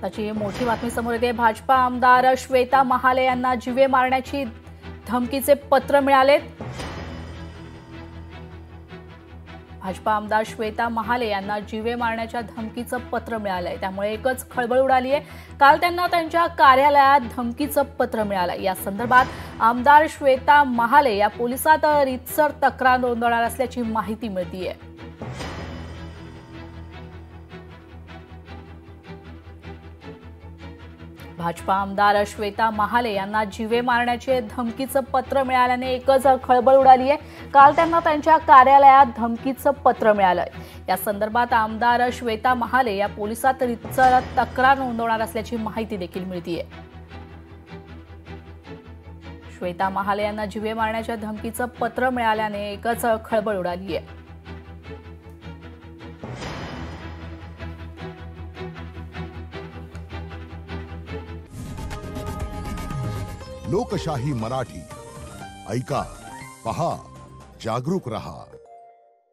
त्याची मोठी बातमी समोर येते। भाजपा आमदार श्वेता महाले यांना जीवे मारण्याची धमकीचे पत्र मिळाले। भाजपा आमदार श्वेता महाले यांना जीवे मारण्याच्या धमकीचं पत्र मिळालंय, त्यामुळे एकच खळबळ उडाली आहे। काल त्यांना त्यांच्या कार्यालयात धमकीचं पत्र मिळालंय। या संदर्भात आमदार श्वेता महाले या पोलिसात रीतसर तक्रार नोंदवणार असल्याची माहिती मिळतेय। भाजपा आमदार श्वेता महाले यांना जीवे मारण्याचे धमकीचं पत्र मिळाल्याने एकच खळबळ उडाली आहे। काल त्यांना त्यांच्या कार्यालयात धमकीचं पत्र मिळालंय। या संदर्भात आमदार श्वेता महाले या पोलिसात रीतसर तक्रार नोंदवणार असल्याची माहिती देखील मिळतेय। श्वेता महाले यांना जीवे मारण्याच्या धमकीचं पत्र मिळाल्याने एकच खळबळ उडाली आहे। लोकशाही मराठी ऐका, पहा, जागरूक रहा।